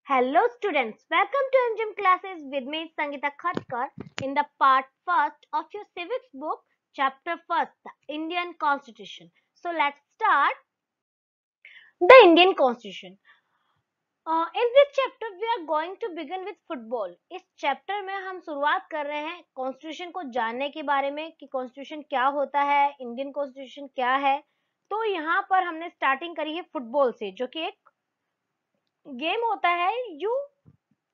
Hello students, welcome to MGM classes with me Sangeeta Khatkar in the part first of your civics book, chapter first, the Indian Constitution. So let's start the Indian Constitution. In this chapter we are going to begin with football. इस chapter में हम शुरुआत कर रहे हैं constitution को जानने के बारे में कि कॉन्स्टिट्यूशन क्या होता है, इंडियन कॉन्स्टिट्यूशन क्या है। तो यहाँ पर हमने स्टार्टिंग करी है फुटबॉल से, जो कि एक गेम होता है you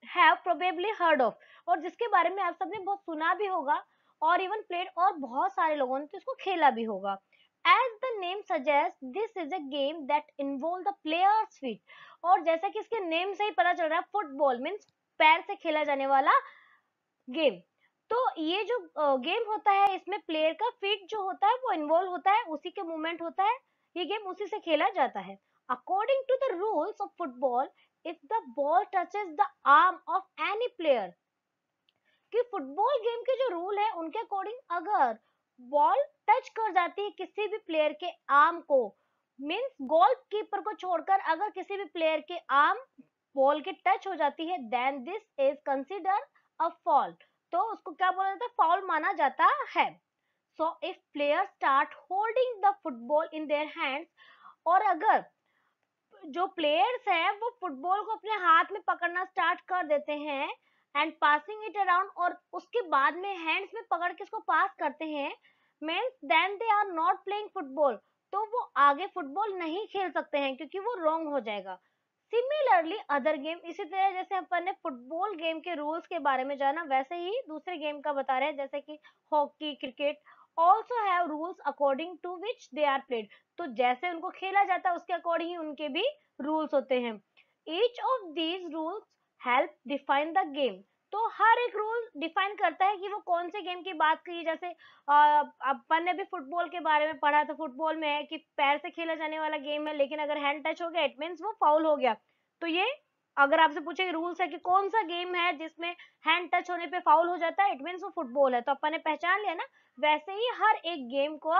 have probably heard of, और जिसके बारे में आप सबने बहुत सुना भी होगा और इवन प्लेड, और बहुत सारे लोगों ने तो इसको खेला भी होगा। As the name suggest this is a game that involve the players feet, और जैसा कि इसके नेम से ही पता चल रहा है फुटबॉल मीन्स पैर से खेला जाने वाला गेम। तो ये जो गेम होता है इसमें प्लेयर का फीट जो होता है वो इन्वॉल्व होता है, उसी के मूवमेंट होता है, ये गेम उसी से खेला जाता है। According to the rules of football, if the ball touches the arm of any player, कि फुटबॉल गेम के जो रूल है उनके अकॉर्डिंग अगर बॉल टच कर जाती है किसी भी प्लेयर के आर्म को, मींस गोल कीपर को छोड़कर अगर किसी भी प्लेयर के आर्म बॉल के टच हो जाती है, then this is consider a foul, तो उसको क्या बोला जाता है, फाउल माना जाता है। So if player start holding the football in their hands, और अगर जो प्लेयर्स हैं वो फुटबॉल को अपने हाथ में पकड़ना स्टार्ट कर देते हैं एंड पासिंग इट अराउंड, और उसके बाद में हैंड्स में पकड़ के इसको पास करते हैं, means then they are not playing football, तो वो आगे फुटबॉल नहीं खेल सकते हैं क्योंकि वो रॉन्ग हो जाएगा। सिमिलरली अदर गेम, इसी तरह जैसे अपन ने फुटबॉल गेम के रूल्स के बारे में जाना, वैसे ही दूसरे गेम का बता रहे हैं, जैसे कि hockey, cricket also have rules according to which they are played, तो जैसे उनको खेला जाता है उसके अकॉर्डिंग ही उनके भी रूल्स होते हैं। Each of these rules help define the game, तो हर एक रूल डिफाइन करता है कि वो कौन से गेम की बात की। जैसे अपन ने भी फुटबॉल के बारे में पढ़ा, तो फुटबॉल में है कि पैर से खेला जाने वाला गेम है, लेकिन अगर हैंड टच हो गया इट मींस वो फाउल हो गया। तो ये अगर आपसे पूछे रूल्स है कि कौन सा गेम है जिसमें हैंड टच होने पे फाउल हो जाता है, इट मींस वो फुटबॉल है, तो अपन ने पहचान लिया ना। वैसे ही हर एक गेम को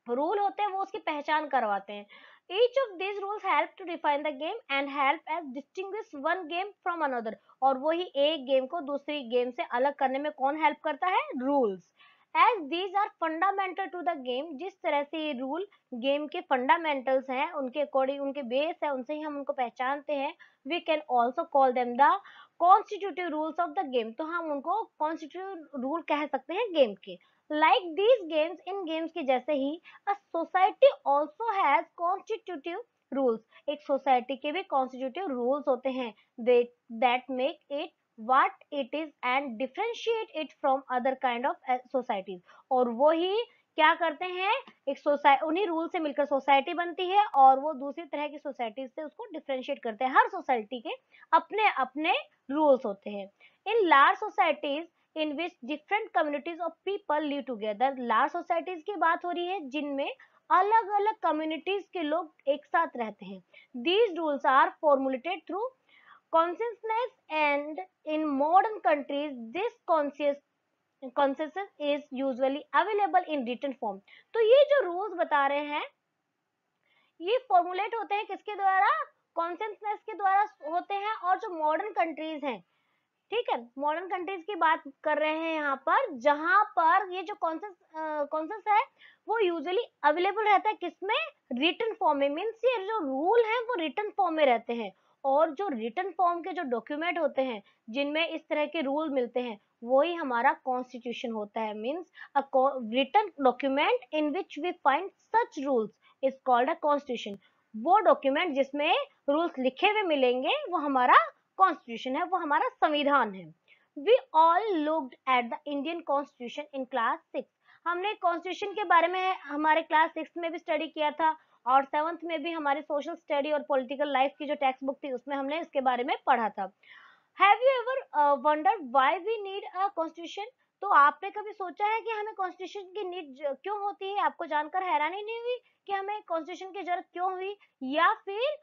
रूल होते हैं वो उसकी पहचान करवाते हैं। each of these rules help to define the game and help as distinguish one game from another, और वही एक गेम को दूसरी गेम से अलग करने में कौन हेल्प करता है, rules. as these are fundamental to the game, जिस तरह से ये रूल गेम के फंडामेंटल्स हैं, उनके अकॉर्डिंग उनके बेस है, उनसे ही हम उनको पहचानते हैं। we can also call them the constitutive rules of the game, तो हम उनको constitutive रूल कह सकते हैं गेम के। like these games, in games के जैसे ही a society also has constitutive rules, एक सोसाइटी के भी constitutive rules होते हैं, they that make it what it is and differentiate it from other kind of societies, और वो ही क्या करते हैं, एक सोसाइटी उन्हीं रूल से मिलकर सोसाइटी बनती है और वो दूसरी तरह की सोसाइटी से उसको डिफरेंशिएट करते हैं। हर सोसाइटी के अपने अपने रूल्स होते हैं। In large societies in which different communities of people live together, large societies की बात हो रही है जिनमें अलग अलग communities के लोग एक साथ रहते हैं। these rules are formulated through consensus, and in modern countries this consensus is usually available in written form, तो ये जो rules बता रहे हैं ये फॉर्मुलेट होते हैं किसके द्वारा, कॉन्सेंसस के द्वारा होते हैं। और जो मॉडर्न कंट्रीज हैं, ठीक है, मॉडर्न कंट्रीज की बात कर रहे हैं यहाँ पर, जहां पर ये जो कॉन्सेंस है वो यूजुअली अवेलेबल रहता है किसमें, रिटन फॉर्म में, मींस ये जो रूल है वो रिटन फॉर्म में रहते हैं। और जो रिटन फॉर्म के जो डॉक्यूमेंट होते हैं जिनमें इस तरह के रूल मिलते हैं वही हमारा कॉन्स्टिट्यूशन होता है, means a written document in which we find such rules is called a constitution. वो डॉक्यूमेंट जिसमें रूल्स लिखे हुए मिलेंगे वो हमारा कॉन्स्टिट्यूशन है, वो हमारा संविधान है। We all looked at the Indian constitution in class 6, हमने कॉन्स्टिट्यूशन के बारे में हमारे क्लास 6 में भी स्टडी किया था, और 7th में भी हमारी सोशल स्टडी और पॉलिटिकल लाइफ की जो टेक्स्ट बुक थी उसमें हमने इसके बारे में पढ़ा था। Have you ever wondered why we need a constitution, तो आपने कभी सोचा है कि हमें कॉन्स्टिट्यूशन की नीड क्यों होती है, आपको जानकर हैरानी नहीं हुई कि हमें कॉन्स्टिट्यूशन की जरूरत क्यों हुई, या फिर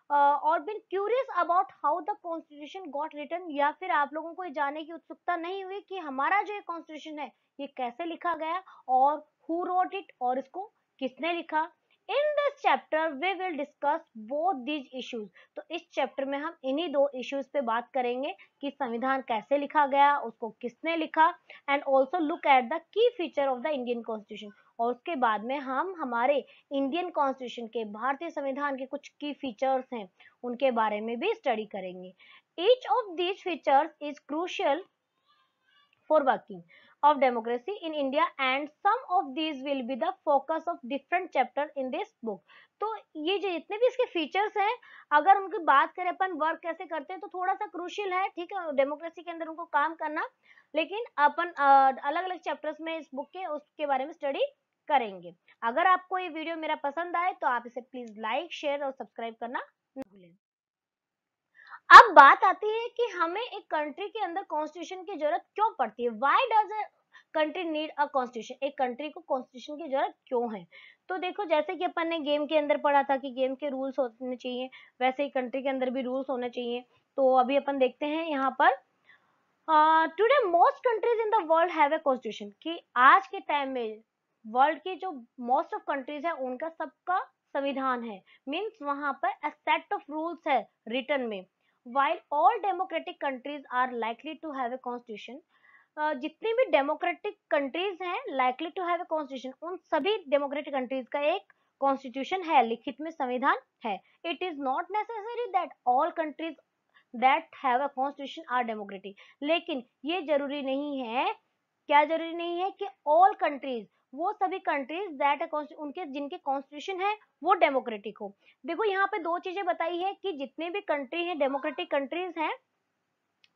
और been curious about how the constitution got written, या फिर आप लोगों को ये जानने की उत्सुकता नहीं हुई कि हमारा जो कॉन्स्टिट्यूशन है ये कैसे लिखा गया और हु रोट इट, और इसको किसने लिखा। In this chapter we will discuss both these issues. तो इस चैप्टर में हम इन्हीं दो इश्यूज पे बात करेंगे कि संविधान कैसे लिखा गया, उसको किसने लिखा, and also look at the key feature of the Indian constitution. और उसके बाद में हम हमारे इंडियन कॉन्स्टिट्यूशन के, भारतीय संविधान के कुछ की फीचर्स हैं उनके बारे में भी स्टडी करेंगे। Each of these features is crucial for working of democracy in India, and some of these will be the focus of different chapter in this book। तो ये जो जितने भी इसके फीचर्स हैं, अगर उनकी बात करें अपन वर्क कैसे करते हैं तो थोड़ा सा क्रूशियल है, ठीक है, डेमोक्रेसी के अंदर उनको काम करना, लेकिन अपन अलग अलग चैप्टर्स में इस बुक के उसके बारे में स्टडी करेंगे। अगर आपको ये वीडियो मेरा पसंद आए तो आप इसे प्लीज लाइक, शेयर और सब्सक्राइब करना न भूलें। अब बात आती है कि हमें एक कंट्री के अंदर कॉन्स्टिट्यूशन की जरूरत क्यों पड़ती है। Why does a country need a constitution, एक कंट्री को कॉन्स्टिट्यूशन की जरूरत क्यों है। तो देखो, जैसे कि अपन ने गेम के अंदर पढ़ा था कि गेम के रूल्स होने चाहिए, वैसे ही कंट्री के अंदर भी रूल्स होने चाहिए। तो अभी अपन देखते हैं यहाँ पर, today most countries in the world have a constitution, कि आज के टाइम में वर्ल्ड की जो मोस्ट ऑफ कंट्रीज है उनका सबका संविधान है, मीन्स वहां पर अ सेट ऑफ रूल्स है रिटर्न में। while all democratic countries are likely to have a constitution, जितनी भी डेमोक्रेटिक कंट्रीज हैं likely to have a constitution, उन सभी डेमोक्रेटिक कंट्रीज का एक कॉन्स्टिट्यूशन है, लिखित में संविधान है। It is not necessary that all countries that have a constitution are democratic, लेकिन ये जरूरी नहीं है, क्या जरूरी नहीं है कि ऑल कंट्रीज, वो सभी कंट्रीज दैट उनके जिनके कॉन्स्टिट्यूशन है वो डेमोक्रेटिक हो। देखो यहाँ पे दो चीजें बताई है कि जितने भी कंट्री हैं डेमोक्रेटिक कंट्रीज हैं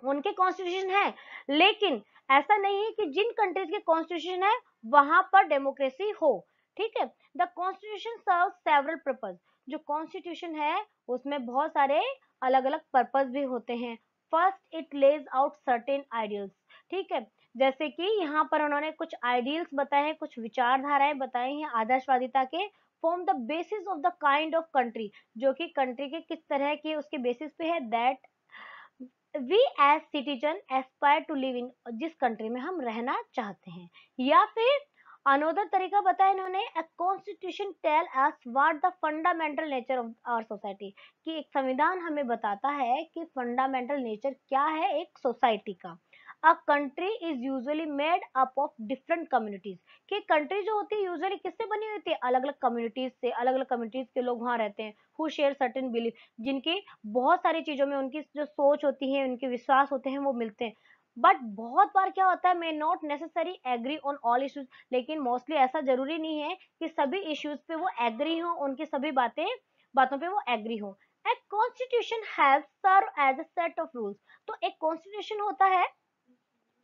उनके कॉन्स्टिट्यूशन है, लेकिन ऐसा नहीं है कि जिन कंट्रीज के कॉन्स्टिट्यूशन है वहां पर डेमोक्रेसी हो, ठीक है। The constitution serve several purpose, जो कॉन्स्टिट्यूशन है उसमें बहुत सारे अलग अलग पर्पज भी होते हैं। First, it Lay's out certain ideals, ठीक है, जैसे कि यहाँ पर उन्होंने कुछ आइडियल्स बताए हैं, कुछ विचारधाराएं बताई हैं आदर्शवादिता के, form the basis of the kind of country, जो कि कंट्री के किस तरह के उसके बेसिस पे है, that we as citizen aspire to live in, जिस कंट्री में हम रहना चाहते हैं। या फिर अनोदर तरीका बताया इन्होंने, a constitution tell us what the fundamental nature of our society, कि एक संविधान हमें बताता है कि फंडामेंटल नेचर क्या है एक सोसाइटी का। A country is usually made up of different communities, कि कंट्री जो होती है यूजुअली किससे बनी होती है, अलग अलग कम्युनिटीज से, अलग अलग कम्युनिटीज के लोग वहां रहते हैं, हु शेयर सर्टेन बिलीफ, जिनकी बहुत सारी चीजों में उनकी जो सोच होती है, उनके विश्वास होते हैं वो मिलते हैं। बट बहुत बार क्या होता है, may not necessary agree on all issues, लेकिन मोस्टली ऐसा जरूरी नहीं है कि सभी इश्यूज पे वो एग्री हो, उनकी सभी बातों पे वो एग्री हो। A constitution have serve as a set of rules, तो एक कॉन्स्टिट्यूशन होता है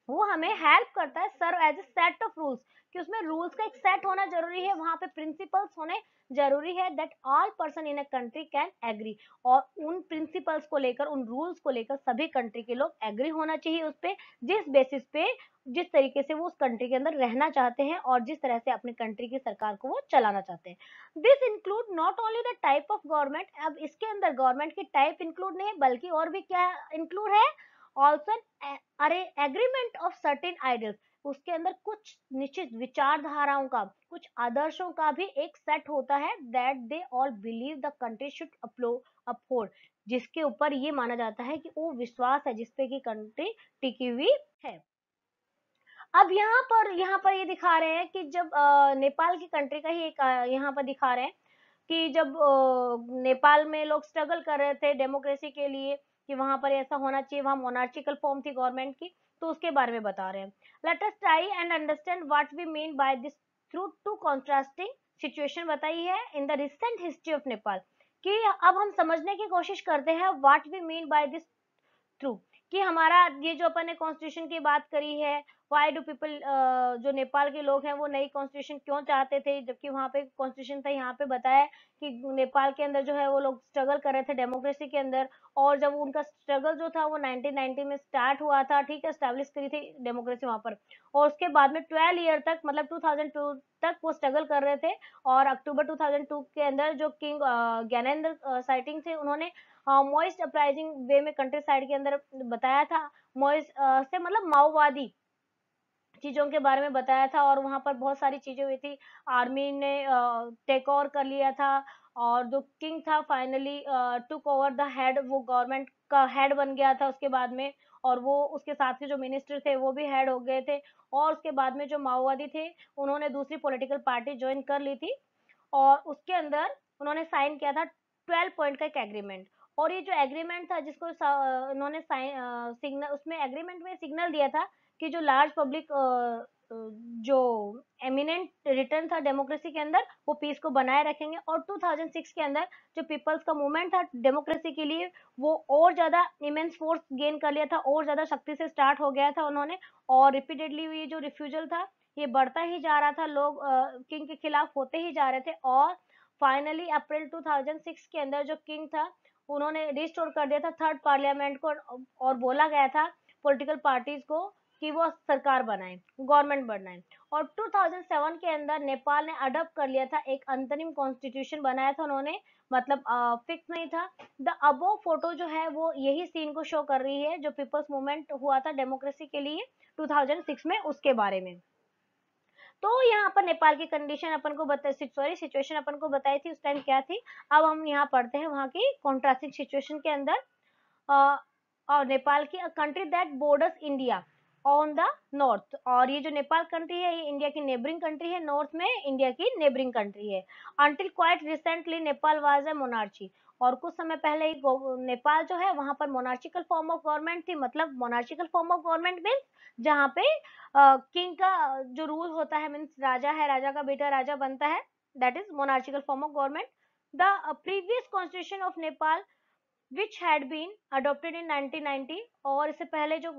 वो हमें हेल्प करता है serve as a set of rules, कि उसमें रूल्स का एक सेट होना जरूरी है, वहां पे प्रिंसिपल्स होने जरूरी है, that all person in a country can agree, और उन प्रिंसिपल्स को लेकर, उन रूल्स को लेकर सभी कंट्री के लोग एग्री होना चाहिए उस पे, जिस बेसिस पे, जिस तरीके से वो उस कंट्री के अंदर रहना चाहते हैं और जिस तरह से अपनी कंट्री की सरकार को वो चलाना चाहते हैं। This include not only the type of government, अब इसके अंदर गवर्नमेंट की टाइप इंक्लूड नहीं है बल्कि और भी क्या इंक्लूड है, ऑल्सो अरे एग्रीमेंट ऑफ सर्टेन आइडियल्स, उसके अंदर कुछ निश्चित विचारधाराओं का, कुछ आदर्शों का भी एक सेट होता है, that they all believe the country should uphold, जिसके ऊपर ये माना जाता है कि वो विश्वास है जिसपे की कंट्री टिकी हुई है। अब यहाँ पर ये दिखा रहे हैं कि जब नेपाल की कंट्री का ही एक यहाँ पर दिखा रहे हैं कि जब नेपाल में लोग स्ट्रगल कर रहे थे डेमोक्रेसी के लिए, कि वहां पर ऐसा होना चाहिए, वहां मोनार्चिकल फॉर्म थी गवर्नमेंट की, तो उसके बारे में बता रहे हैं। Let us try and understand what we mean by this through two contrasting situation बताई है in the recent history of Nepal, कि अब हम समझने की कोशिश करते हैं what we mean by this through, कि हमारा ये जो अपन ने कॉन्स्टिट्यूशन की बात करी है, व्हाई डू पीपल, जो नेपाल के लोग हैं वो नई कॉन्स्टिट्यूशन क्यों चाहते थे, जबकि वहां पे कॉन्स्टिट्यूशन था, यहाँ पे बताया कि नेपाल के अंदर जो है वो लोग स्ट्रगल कर रहे थे डेमोक्रेसी के अंदर, और जब उनका स्ट्रगल जो था वो 1990 में स्टार्ट हुआ था, ठीक है, स्टैब्लिश करी थी डेमोक्रेसी वहां पर, और उसके बाद में 12 ईयर तक, मतलब 2002 तक वो स्ट्रगल कर रहे थे, और अक्टूबर 2002 के अंदर जो किंग ज्ञानेंद्र साइटिंग थे उन्होंने मॉइस्ट अपराइजिंग वे में कंट्री साइड के अंदर बताया था, मॉइस्ट से मतलब माओवादी, चीजों के बारे में बताया था, और वहां पर बहुत सारी चीजें हुई थी। आर्मी ने टेक ओवर कर लिया था, और जो किंग था finally took over the head, वो गवर्नमेंट का हेड बन गया था उसके बाद में। और वो उसके साथ के जो मिनिस्टर थे वो भी हेड हो गए थे। और उसके बाद में जो माओवादी थे उन्होंने दूसरी पॉलिटिकल पार्टी ज्वाइन कर ली थी, और उसके अंदर उन्होंने साइन किया था 12 पॉइंट का एक एग्रीमेंट। और ये जो एग्रीमेंट था जिसको उन्होंने साइन सिग्नल, उसमें एग्रीमेंट में सिग्नल दिया था कि जो लार्ज पब्लिक जो एमिनेंट रिटर्न था डेमोक्रेसी के अंदर, वो पीस को बनाए रखेंगे। और 2006 के अंदर जो पीपल्स का मूवमेंट था डेमोक्रेसी के लिए, वो और ज्यादा इमेंस फोर्स गेन कर लिया था, और ज्यादा शक्ति से स्टार्ट हो गया था उन्होंने। और रिपीटेडली ये जो रिफ्यूजल था ये बढ़ता ही जा रहा था, लोग किंग के खिलाफ होते ही जा रहे थे। और फाइनली अप्रैल 2006 के अंदर जो किंग था उन्होंने रिस्टोर कर दिया था थर्ड पार्लियामेंट को, और बोला गया था पॉलिटिकल पार्टीज को कि वो सरकार बनाए, गवर्नमेंट बनाए। और 2007 के अंदर नेपाल ने अडॉप्ट कर लिया था, एक अंतरिम कॉन्स्टिट्यूशन बनाया था उन्होंने, मतलब फिक्स नहीं था। द अबो फोटो जो है वो यही सीन को शो कर रही है, जो पीपल्स मूवमेंट हुआ था डेमोक्रेसी के लिए 2006 में, उसके बारे में। तो यहाँ पर नेपाल की कंडीशन अपन को बता, सॉरी सिचुएशन अपन को बताई थी उस टाइम क्या थी। अब हम यहाँ पढ़ते हैं वहाँ की कॉन्ट्रास्टिंग सिचुएशन के अंदर। और नेपाल की a country that borders India on the north, और ये जो नेपाल कंट्री है ये इंडिया की नेबरिंग कंट्री है, नॉर्थ में इंडिया की नेबरिंग कंट्री है। Until quite recently Nepal was a monarchy, और कुछ समय पहले ही नेपाल जो है वहां पर मोनार्चिकल फॉर्म ऑफ गवर्नमेंट थी। मतलब मोनार्चिकल फॉर्म ऑफ गवर्नमेंट मीन्स जहाँ पे किंग का जो रूल होता है, मीन्स राजा है, राजा का बेटा राजा बनता है, that is monarchical form of government. The previous constitution of Nepal which had been adopted in 1990, और इससे पहले जो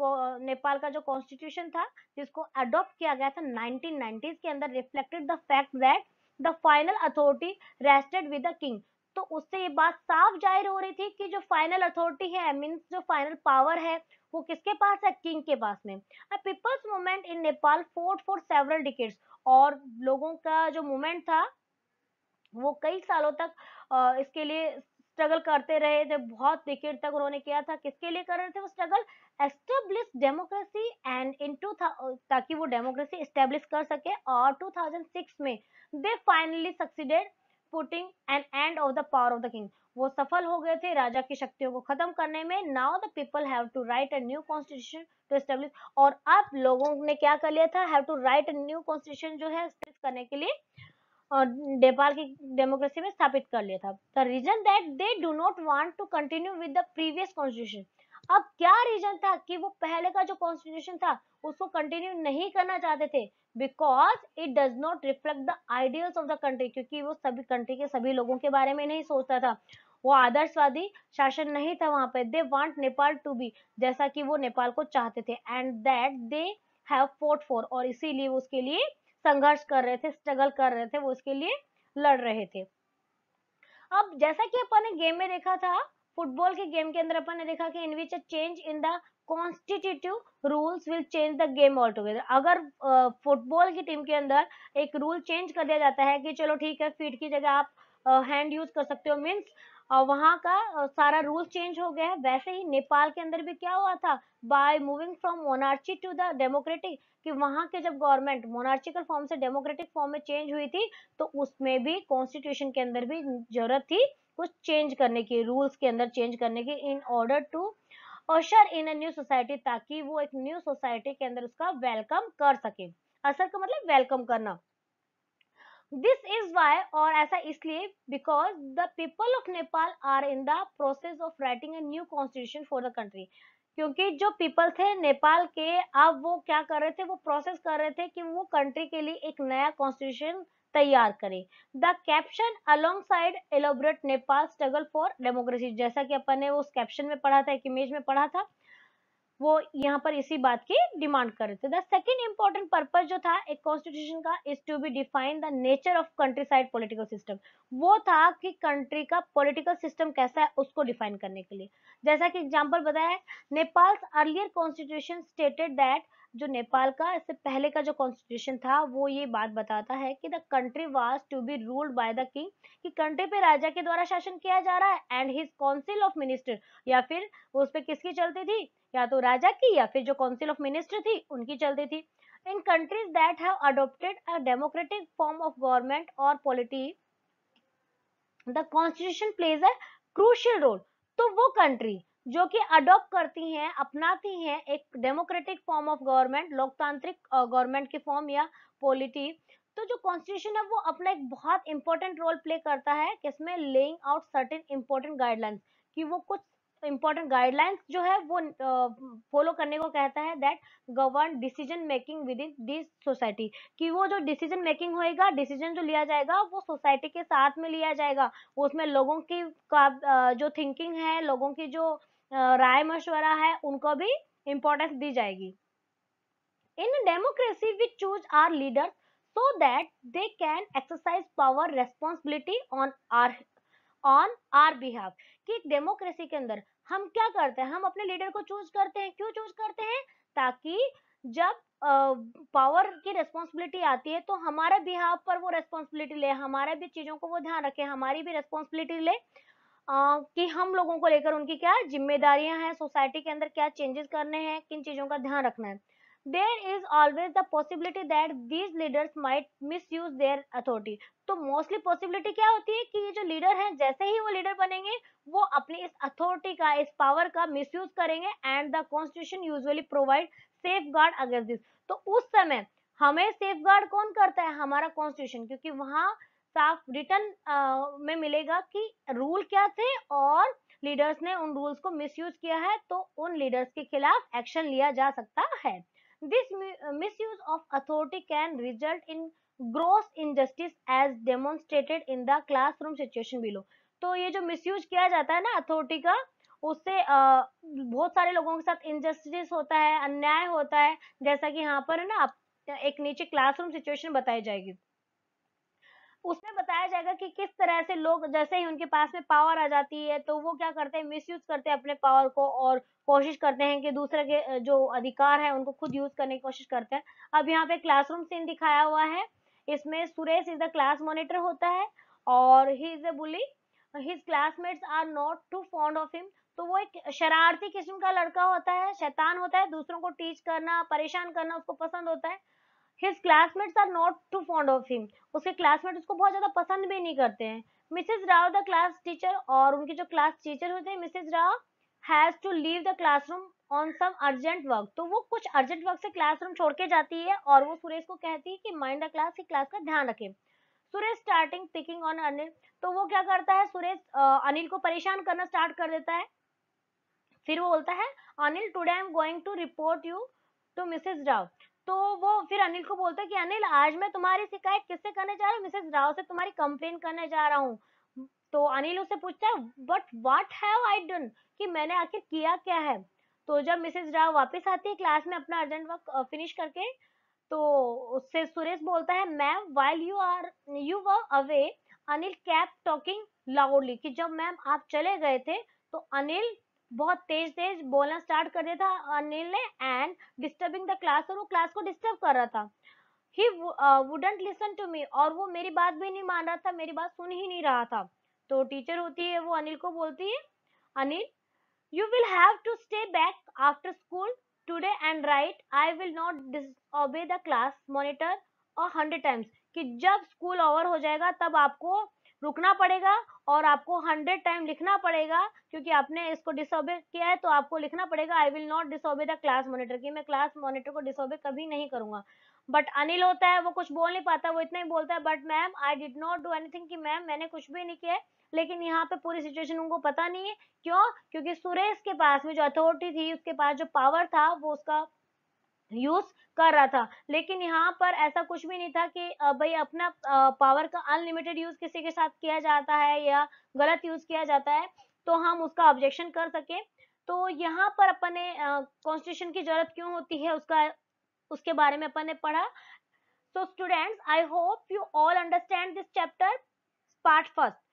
नेपाल का जो कॉन्स्टिट्यूशन था जिसको अडॉप्ट किया गया था 1990s के अंदर, reflected the fact that the final authority rested with the king. तो उससे ये बात साफ जाहिर हो रही थी कि जो फाइनल अथॉरिटी है, मीन्स जो फाइनल पावर है, वो किसके पास है, किंग के पास में। People's movement in Nepal fort for several decades, और लोगों का जो मूवमेंट था वो कई सालों तक इसके लिए स्ट्रगल करते रहे थे, बहुत डिकेड तक उन्होंने किया था। किसके लिए कर रहे थे वो struggle, establish democracy and in ताकि वो डेमोक्रेसी एस्टेब्लिश कर सके। और 2006 में they finally succeeded putting an end of the power of the king, वो सफल हो गए थे राजा की शक्तियों को खत्म करने में। Now the people have to write a new constitution to establish, और अब लोगों ने क्या कर लिया था, have to write a new constitution जो है करने के लिए, और नेपाल की डेमोक्रेसी में स्थापित कर लिया था। The reason that they do not want to continue with the previous constitution, अब क्या रीजन था कि वो पहले का जो कॉन्स्टिट्यूशन था उसको कंटिन्यू नहीं करना चाहते थे, because it does not reflect the ideals of the country, क्योंकि वो सभी कंट्री के सभी लोगों के बारे में नहीं सोचता था, वो आदर्शवादी शासन नहीं था वहां पे। They want Nepal to be जैसा कि वो नेपाल को चाहते थे, and that they have fought for, और इसीलिए उसके लिए संघर्ष कर रहे थे, स्ट्रगल कर रहे थे, वो उसके लिए लड़ रहे थे। अब जैसा कि अपन ने गेम में देखा था, फुटबॉल के गेम के अंदर अपन ने देखा कि in which a change in the constitutive rules will change the game all together. अगर फुटबॉल की टीम के अंदर एक रूल चेंज कर दिया जाता है कि चलो ठीक है फीट की जगह आप हैंड यूज कर सकते हो, मीन्स वहां का सारा रूल चेंज हो गया है। वैसे ही नेपाल के अंदर भी क्या हुआ था, by moving from monarchy to the democratic, कि वहां के जब गवर्नमेंट मोनार्चिकल फॉर्म से डेमोक्रेटिक फॉर्म में चेंज हुई थी, तो उसमें भी कॉन्स्टिट्यूशन के अंदर भी जरूरत थी कुछ चेंज करने की, रूल्स के अंदर चेंज करने की, in order to usher in a new society, ताकि वो एक न्यू सोसाइटी के अंदर उसका वेलकम कर सके। असर का मतलब वेलकम करना। दिस इज वाई, और ऐसा इसलिए because the people of Nepal are in the process of writing a new constitution for the country, क्योंकि जो पीपल थे नेपाल के, अब वो क्या कर रहे थे, वो प्रोसेस कर रहे थे कि वो कंट्री के लिए एक नया कॉन्स्टिट्यूशन तैयार करें। The caption along side elaborate Nepal struggle for democracy, जैसा कि अपन ने उस कैप्शन में पढ़ा था, एक इमेज में पढ़ा था, वो यहाँ पर इसी बात की डिमांड कर रहे थे। द सेकेंड इंपॉर्टेंट पर्पज जो था एक कॉन्स्टिट्यूशन का, is to be define the nature of country side political system, वो था कि कंट्री का पॉलिटिकल सिस्टम कैसा है उसको डिफाइन करने के लिए। जैसा कि एग्जाम्पल बताया है, Nepal earlier constitution stated that जो नेपाल का इससे पहले का जो कॉन्स्टिट्यूशन था वो ये बात बताता है कि the country was to be ruled by the king, कि कंट्री पे राजा के द्वारा शासन किया जा रहा है, and his council of minister, या फिर वो उस पे किसकी चलती थी, या तो राजा की या फिर जो काउंसिल ऑफ मिनिस्टर थी उनकी चलती थी। In countries that have adopted a democratic form of government और polity the constitution plays a crucial role. तो वो कंट्री जो कि अडॉप्ट करती हैं, अपनाती हैं एक डेमोक्रेटिक फॉर्म ऑफ गवर्नमेंट, लोकतांत्रिक गवर्नमेंट की फॉर्म या पॉलिटी, तो जो कॉन्स्टिट्यूशन है वो अपना एक बहुत इंपॉर्टेंट रोल प्ले करता है किसमें, laying out certain important guidelines, कि वो कुछ इंपॉर्टेंट गाइडलाइंस जो है वो फॉलो करने को कहता है, that govern decision making with in this society, कि वो जो डिसीजन मेकिंग होएगा, डिसीजन जो लिया जाएगा वो सोसाइटी के साथ में लिया जाएगा, उसमें लोगों की जो थिंकिंग है, लोगों की जो राय मशवरा है उनको भी इम्पोर्टेंस दी जाएगी। In a democracy, we choose our leaders so that they can exercise power responsibility on our behalf। कि डेमोक्रेसी के अंदर हम क्या करते हैं, हम अपने लीडर को चूज करते हैं, क्यों चूज करते हैं, ताकि जब पावर की रिस्पॉन्सिबिलिटी आती है तो हमारे बिहाफ पर वो रिस्पॉन्सिबिलिटी ले, हमारे भी चीजों को वो ध्यान रखे, हमारी भी रिस्पॉन्सिबिलिटी ले, कि हम लोगों को लेकर उनकी क्या जिम्मेदारियां हैं, सोसाइटी के अंदर क्या चेंजेस करने हैं, किन चीजों का ध्यान रखना है। There is always the possibility that these leaders might misuse their authority. तो मोस्टली पॉसिबिलिटी क्या होती है कि ये जो लीडर हैं, जैसे ही वो लीडर बनेंगे वो अपनी इस अथॉरिटी का, इस पावर का मिसयूज करेंगे, and the constitution usually provide safe guard against this. तो उस समय हमें सेफ गार्ड कौन करता है, हमारा कॉन्स्टिट्यूशन, क्योंकि वहां साफ रिटर्न में मिलेगा कि रूल क्या थे और लीडर्स ने उन रूल्स को मिसयूज किया है, तो उन लीडर्स के खिलाफ एक्शन लिया जा सकता है। This misuse of authority can result in gross injustice as demonstrated in the classroom situation below. तो ये जो मिसयूज किया जाता है ना अथॉरिटी का, उससे बहुत सारे लोगों के साथ इनजस्टिस होता है, अन्याय होता है, जैसा कि यहाँ पर है ना, एक नीचे क्लासरूम सिचुएशन बताई जाएगी, उसमें बताया जाएगा कि किस तरह से लोग जैसे ही उनके पास में पावर आ जाती है तो वो क्या करते हैं, मिसयूज करते हैं अपने पावर को, और कोशिश करते हैं कि दूसरे के जो अधिकार है उनको खुद यूज करने की कोशिश करते हैं। अब यहाँ पे क्लासरूम सीन दिखाया हुआ है, इसमें Suresh is the class monitor होता है और he is a bully, his classmates are not too fond of him. तो वो एक शरारती किस्म का लड़का होता है, शैतान होता है, दूसरों को टीच करना, परेशान करना उसको पसंद होता है। His classmates are not too fond of him, उसके क्लासमेट उसको बहुत ज्यादा पसंद भी नहीं करते हैं। Mrs Rao the class teacher, और उनकी जो क्लास टीचर होते हैं Mrs Rao, has to leave the classroom on some urgent work. तो वो कुछ अर्जेंट वर्क से क्लासरूम छोड़ के जाती है और वो सुरेश को कहती है कि माइंड द क्लास, की क्लास का ध्यान रखे। Suresh starting picking on Anil, तो वो क्या करता है, सुरेश अनिल को परेशान करना स्टार्ट कर देता है। फिर वो बोलता है, Anil today I am going to report you to Mrs Rao. तो वो फिर अनिल को बोलता है कि अनिल आज मैं तुम्हारी शिकायत किससे करने जा रहा हूँ, मिसेस राव से तुम्हारी कंप्लेन करने जा रहा हूँ। तो अनिल उससे पूछता है, but what have I done, कि मैंने आखिर किया क्या है। तो जब मिसेस राव वापस आती है क्लास में अपना अर्जेंट वर्क फिनिश करके, तो उससे सुरेश बोलता है, ma'am while you were away Anil cap talking loudly, कि जब मैम आप चले गए थे तो अनिल बहुत तेज तेज बोलना स्टार्ट कर दिया था अनिल ने, एंड डिस्टर्बिंग द क्लास, और वो क्लास को डिस्टर्ब कर रहा था। He wouldn't listen to me, और वो मेरी बात भी नहीं मान रहा था, मेरी बात सुन ही नहीं रहा था। तो टीचर होती है वो अनिल को बोलती है, Anil you will have to stay back after school today and write I will not disobey the class monitor 100 times, कि जब स्कूल ओवर हो जाएगा तब आपको रुकना पड़ेगा और आपको 100 टाइम लिखना पड़ेगा, क्योंकि आपने इसको डिसोबे किया है तो आपको लिखना पड़ेगा I will not disobey the class monitor, कि मैं क्लास मॉनिटर को डिसोबे कभी नहीं करूंगा। बट अनिल होता है वो कुछ बोल नहीं पाता, वो इतना ही बोलता है, but ma'am I did not do anything, कि मैम मैंने कुछ भी नहीं किया है। लेकिन यहाँ पे पूरी सिचुएशन उनको पता नहीं है, क्यों, क्योंकि सुरेश के पास में जो अथॉरिटी थी, उसके पास जो पावर था वो उसका यूज कर रहा था। लेकिन यहाँ पर ऐसा कुछ भी नहीं था कि भाई अपना पावर का अनलिमिटेड यूज किसी के साथ किया जाता है या गलत यूज किया जाता है तो हम उसका ऑब्जेक्शन कर सके। तो यहाँ पर अपन ने कॉन्स्टिट्यूशन की जरूरत क्यों होती है उसके बारे में अपन ने पढ़ा। So students, I hope you all understand this chapter part first.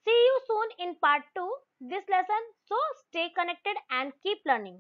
See you soon in part 2 this lesson, so stay connected and keep learning.